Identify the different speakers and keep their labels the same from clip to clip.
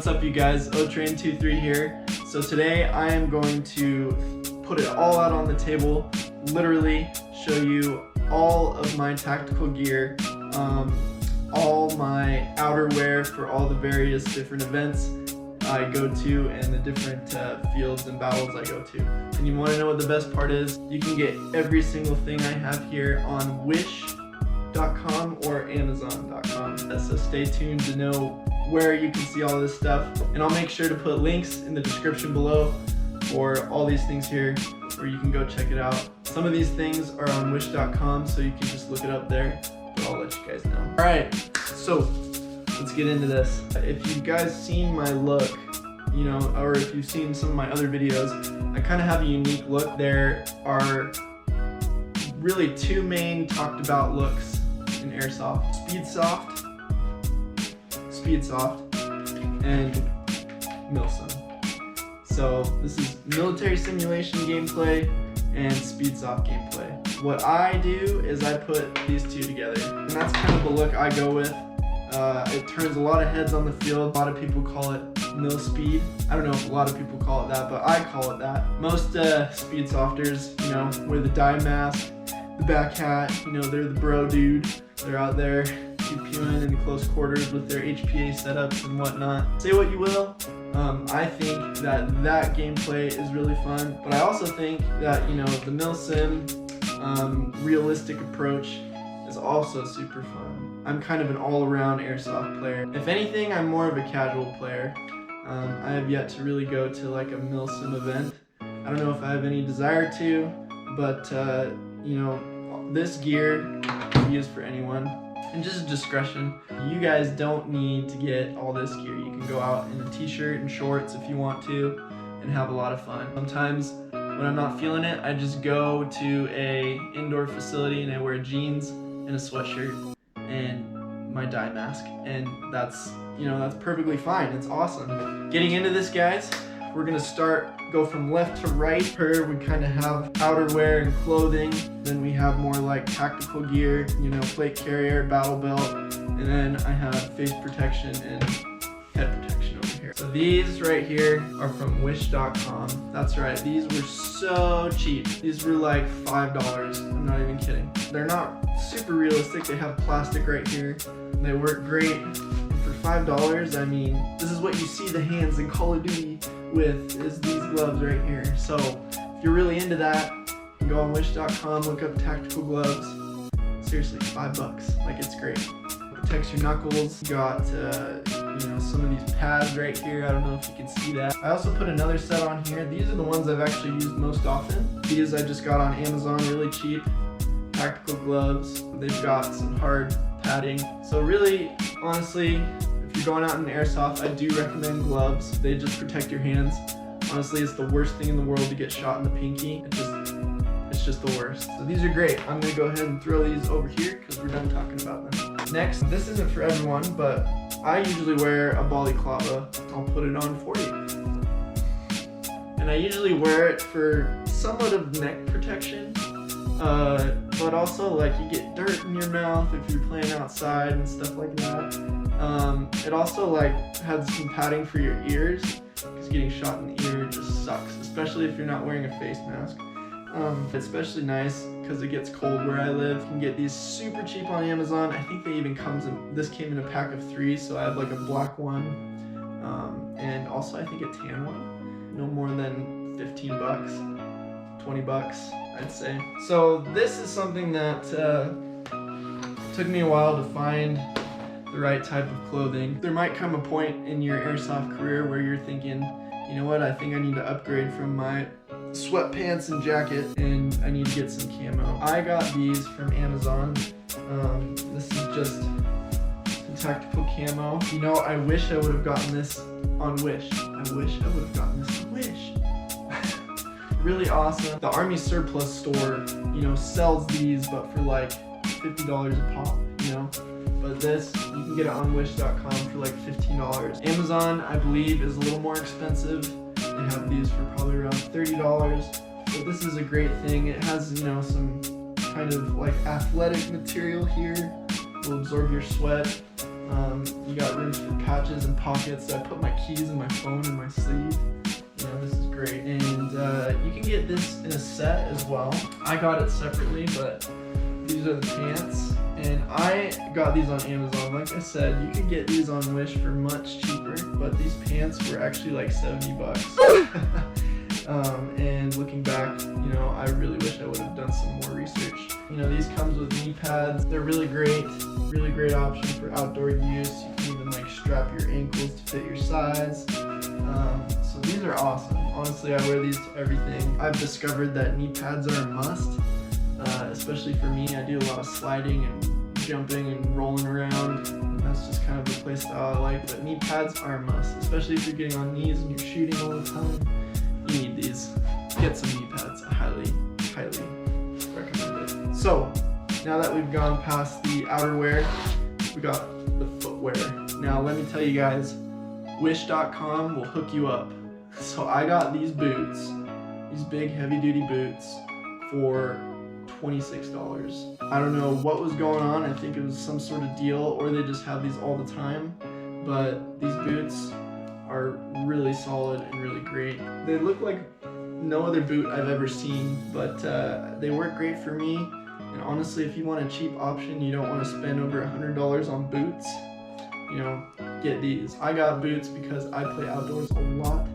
Speaker 1: What's up, you guys? Otrain23 here. So today I am going to put it all out on the table, literally show you all of my tactical gear, all my outerwear for all the various different events I go to and the different fields and battles I go to. And you want to know what the best part is? You can get every single thing I have here on wish.com or amazon.com. So stay tuned to know where you can see all this stuff, and I'll make sure to put links in the description below for all these things here where you can go check it out. Some of these things are on wish.com, so you can just look it up there, but I'll let you guys know. Alright, so let's get into this. If you guys seen my look, you know, or if you've seen some of my other videos, I kind of have a unique look. There are really two main talked about looks in Airsoft. Speedsoft and Milsim. So this is military simulation gameplay and Speedsoft gameplay. What I do is I put these two together, and that's kind of the look I go with. It turns a lot of heads on the field. A lot of people call it Milspeed. I don't know if a lot of people call it that, but I call it that. Most Speedsofters, you know, wear the dye mask, the back hat, you know, they're the bro dude. They're out there pew-pewing in close quarters with their HPA setups and whatnot. Say what you will, I think that gameplay is really fun, but I also think that, you know, the Milsim realistic approach is also super fun. I'm kind of an all-around Airsoft player. If anything, I'm more of a casual player. I have yet to really go to like a Milsim event. I don't know if I have any desire to, but you know, this gear can be used for anyone. And just discretion. You guys don't need to get all this gear. You can go out in a t-shirt and shorts if you want to and have a lot of fun. Sometimes when I'm not feeling it, I just go to a indoor facility and I wear jeans and a sweatshirt and my dye mask, and that's, you know, that's perfectly fine. It's awesome. Getting into this, guys, we're gonna go from left to right. Here we kind of have outerwear and clothing. Then we have more like tactical gear, you know, plate carrier, battle belt, and then I have face protection and head protection over here. So these right here are from wish.com. That's right, these were so cheap. These were like $5, I'm not even kidding. They're not super realistic. They have plastic right here. They work great. For $5, I mean, this is what you see the hands in Call of Duty with, is these gloves right here. So if you're really into that, you can go on wish.com, look up tactical gloves. Seriously, $5, like, it's great. It protects your knuckles. You got you know, some of these pads right here. I don't know if you can see that. I also put another set on here. These are the ones I've actually used most often. These I just got on Amazon, really cheap. Tactical gloves. They've got some hard padding. So really, honestly, if you're going out in Airsoft, I do recommend gloves. They just protect your hands. Honestly, it's the worst thing in the world to get shot in the pinky. It's just the worst. So these are great. I'm gonna go ahead and throw these over here because we're done talking about them. Next, this isn't for everyone, but I usually wear a balaclava. I'll put it on for you. And I usually wear it for somewhat of neck protection. But also, like, you get dirt in your mouth if you're playing outside and stuff like that. It also like has some padding for your ears, because getting shot in the ear just sucks, especially if you're not wearing a face mask. It's especially nice because it gets cold where I live. You can get these super cheap on Amazon. I think they even this came in a pack of 3, so I have like a black one, and also I think a tan one. No more than $15, $20, I'd say. So this is something that took me a while to find the right type of clothing. There might come a point in your Airsoft career where you're thinking, you know what, I think I need to upgrade from my sweatpants and jacket and I need to get some camo. I got these from Amazon. This is just some tactical camo. You know, I wish I would have gotten this on Wish. I wish I would have gotten this on Wish. Really awesome. The Army Surplus store, you know, sells these, but for like $50 a pop, you know. But this, you can get it on wish.com for like $15. Amazon, I believe, is a little more expensive. They have these for probably around $30. But this is a great thing. It has, you know, some kind of like athletic material here. It will absorb your sweat. You got rooms for patches and pockets. So I put my keys and my phone in my sleeve. You know, this is great. And you can get this in a set as well. I got it separately, but these are the pants. And I got these on Amazon. Like I said, you could get these on Wish for much cheaper, but these pants were actually like 70 bucks. And looking back, you know, I really wish I would have done some more research. You know, these comes with knee pads. They're really great option for outdoor use. You can even like strap your ankles to fit your size. So these are awesome. Honestly, I wear these to everything. I've discovered that knee pads are a must, especially for me. I do a lot of sliding and jumping and rolling around. And that's just kind of the play style I like. But knee pads are a must, especially if you're getting on knees and you're shooting all the time. You need these. Get some knee pads. I highly recommend it. So now that we've gone past the outerwear, we got the footwear. Now let me tell you guys, wish.com will hook you up. So I got these boots, these big heavy duty boots, for $26. I don't know what was going on. I think it was some sort of deal, or they just have these all the time. But these boots are really solid and really great. They look like no other boot I've ever seen, but they work great for me. And honestly, if you want a cheap option, you don't want to spend over $100 on boots, you know, get these. I got boots because I play outdoors a lot,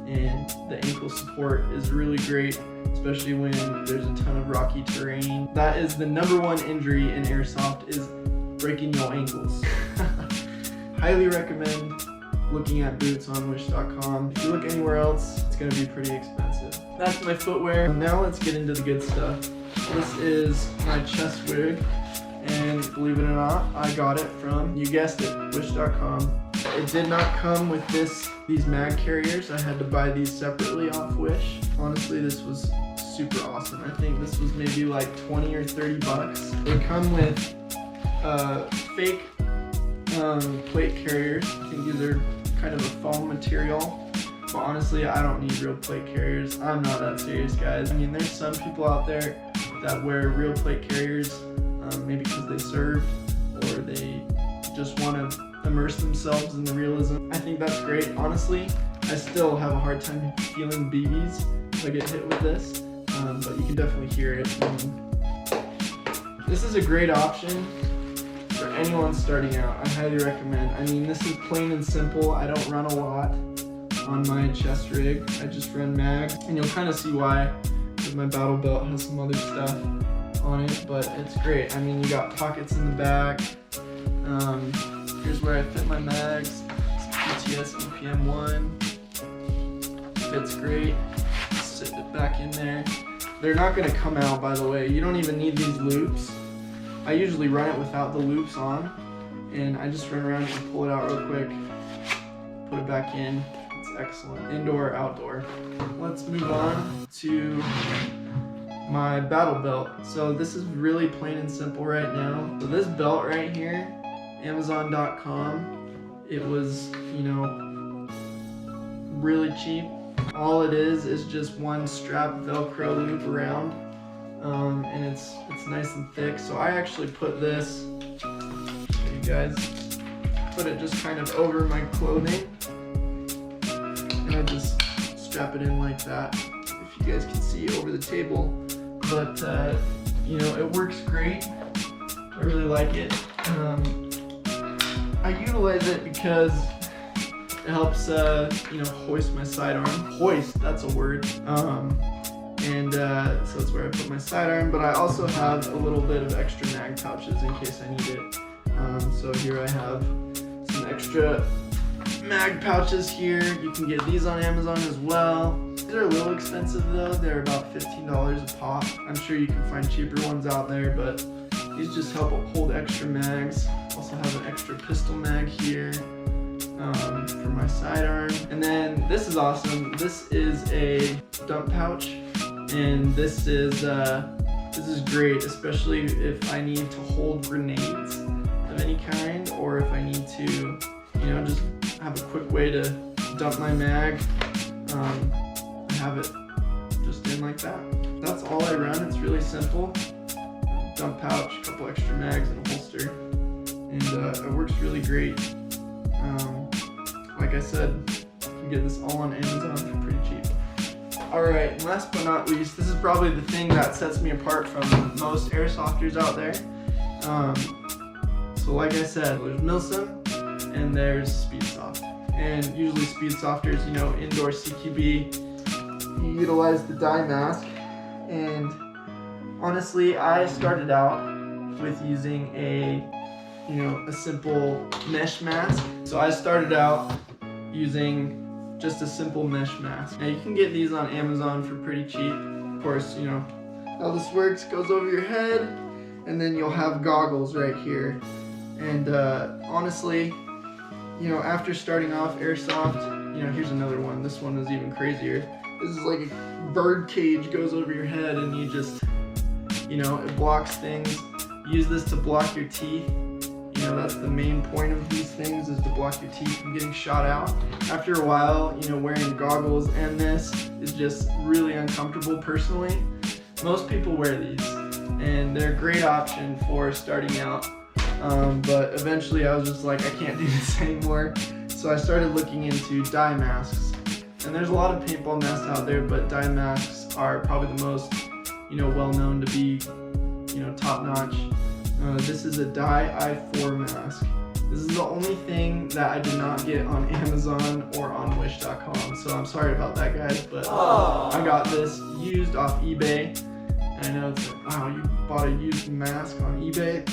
Speaker 1: and the ankle support is really great, especially when there's a ton of rocky terrain. That is the #1 injury in Airsoft, is breaking your ankles. Highly recommend looking at boots on wish.com. If you look anywhere else, it's gonna be pretty expensive. That's my footwear. Now let's get into the good stuff. This is my chest wig, and believe it or not, I got it from, you guessed it, wish.com. It did not come with these mag carriers. I had to buy these separately off Wish. Honestly, this was super awesome. I think this was maybe like 20 or 30 bucks. They come with fake plate carriers. I think these are kind of a foam material. But honestly, I don't need real plate carriers. I'm not that serious, guys. I mean, there's some people out there that wear real plate carriers, maybe because they served, or they just want to immerse themselves in the realism. I think that's great. Honestly, I still have a hard time feeling BBs if I get hit with this, but you can definitely hear it. This is a great option for anyone starting out. I highly recommend. I mean, this is plain and simple. I don't run a lot on my chest rig. I just run mags, and you'll kind of see why, because my battle belt has some other stuff on it, but it's great. I mean, you got pockets in the back. Here's where I fit my mags. It's PTS EPM1. Fits great. Sit it back in there. They're not gonna come out, by the way. You don't even need these loops. I usually run it without the loops on, and I just run around and pull it out real quick, put it back in. It's excellent. Indoor, outdoor. Let's move on to my battle belt. So this is really plain and simple right now. So this belt right here, Amazon.com, it was, you know, really cheap. All it is just one strap Velcro loop around, and it's nice and thick. So I actually put this, you guys, put it just kind of over my clothing, and I just strap it in like that, if you guys can see over the table. But you know, it works great. I really like it. I utilize it because it helps, you know, hoist my sidearm. Hoist, that's a word. So that's where I put my sidearm, but I also have a little bit of extra mag pouches in case I need it. So here I have some extra mag pouches here. You can get these on Amazon as well. These are a little expensive though. They're about $15 a pop. I'm sure you can find cheaper ones out there, but these just help hold extra mags. Also have an extra pistol mag here for my sidearm. And then this is awesome. This is a dump pouch, and this is great, especially if I need to hold grenades of any kind, or if I need to, you know, just have a quick way to dump my mag. I have it just in like that. That's all I run. It's really simple. Dump pouch, a couple extra mags, and a holster. and it works really great. Like I said, you can get this all on Amazon for pretty cheap. Alright, and last but not least, this is probably the thing that sets me apart from most airsofters out there. So like I said, there's Milsim and there's Speedsoft. And usually Speedsofters, you know, indoor CQB, you utilize the dye mask. And honestly, I started out with using a simple mesh mask. So I started out using just a simple mesh mask. Now you can get these on Amazon for pretty cheap. Of course, you know how this works, goes over your head, and then you'll have goggles right here. And honestly, you know, after starting off airsoft, you know, here's another one. This one is even crazier. This is like a bird cage goes over your head, and you just, you know, it blocks things. Use this to block your teeth. You know, that's the main point of these things, is to block your teeth from getting shot out. After a while, you know, wearing goggles and this is just really uncomfortable personally. Most people wear these, and they're a great option for starting out. But eventually I was just like, I can't do this anymore. So I started looking into dye masks. And there's a lot of paintball masks out there, but dye masks are probably the most, you know, well known to be, you know, top notch. This is a dye I4 mask. This is the only thing that I did not get on Amazon or on Wish.com, so I'm sorry about that, guys, but I got this used off eBay. And I know it's like, wow, you bought a used mask on eBay?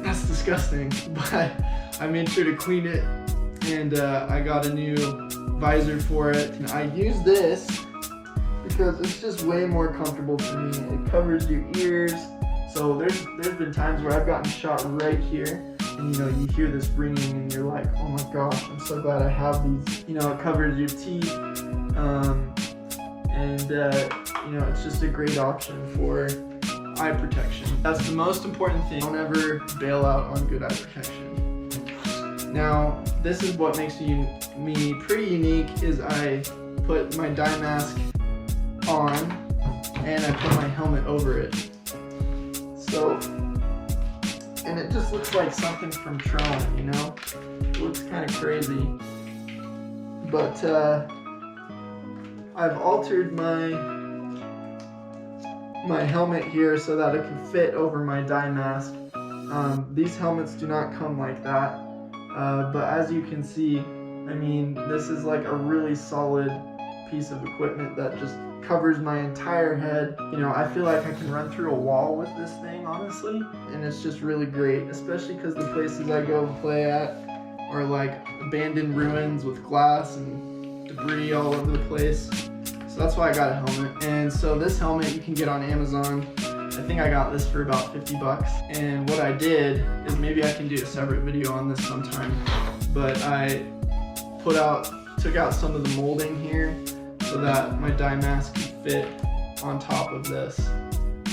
Speaker 1: That's disgusting, but I made sure to clean it, and I got a new visor for it. And I use this because it's just way more comfortable for me. It covers your ears. So there's been times where I've gotten shot right here, and you know, you hear this ringing and you're like, oh my gosh, I'm so glad I have these. You know, it covers your teeth, you know, it's just a great option for eye protection. That's the most important thing. Don't ever bail out on good eye protection. Now, this is what makes me pretty unique, is I put my dye mask on and I put my helmet over it. So, and it just looks like something from Tron, you know? It looks kind of crazy. But I've altered my helmet here so that it can fit over my dye mask. These helmets do not come like that. But as you can see, I mean, this is like a really solid piece of equipment that just covers my entire head. You know, I feel like I can run through a wall with this thing, honestly, and it's just really great, especially because the places I go play at are like abandoned ruins with glass and debris all over the place. So that's why I got a helmet. And so this helmet you can get on Amazon. I think I got this for about 50 bucks. And what I did is, maybe I can do a separate video on this sometime, but I took out some of the molding here so that my dye mask can fit on top of this.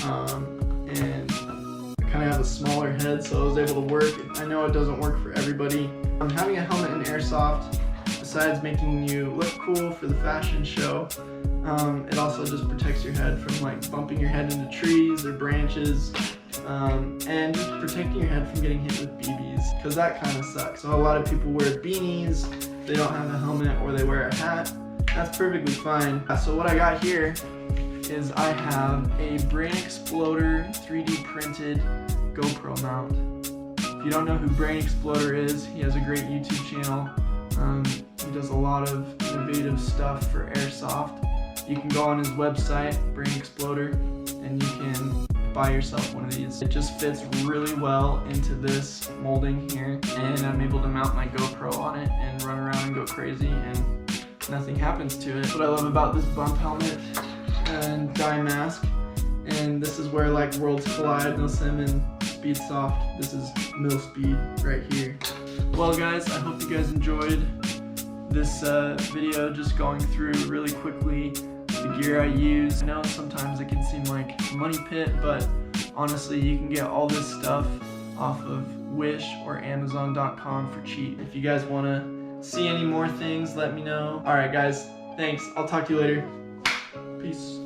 Speaker 1: And I kind of have a smaller head, so I was able to work. I know it doesn't work for everybody. Having a helmet in Airsoft, besides making you look cool for the fashion show, it also just protects your head from like bumping your head into trees or branches, and just protecting your head from getting hit with BBs, because that kind of sucks. So a lot of people wear beanies, they don't have a helmet, or they wear a hat. That's perfectly fine. So what I got here is I have a Brain Exploder 3D printed GoPro mount. If you don't know who Brain Exploder is, he has a great YouTube channel. He does a lot of innovative stuff for Airsoft. You can go on his website, Brain Exploder, and you can buy yourself one of these. It just fits really well into this molding here, and I'm able to mount my GoPro on it and run around and go crazy, and nothing happens to it. What I love about this bump helmet and dye mask, and this is where like worlds collide, Milsim and Speedsoft. This is Milspeed right here. Well guys, I hope you guys enjoyed this video, just going through really quickly the gear I use. I know sometimes it can seem like a money pit, but honestly you can get all this stuff off of Wish or Amazon.com for cheap. If you guys want to see any more things, let me know. Alright guys, thanks. I'll talk to you later. Peace.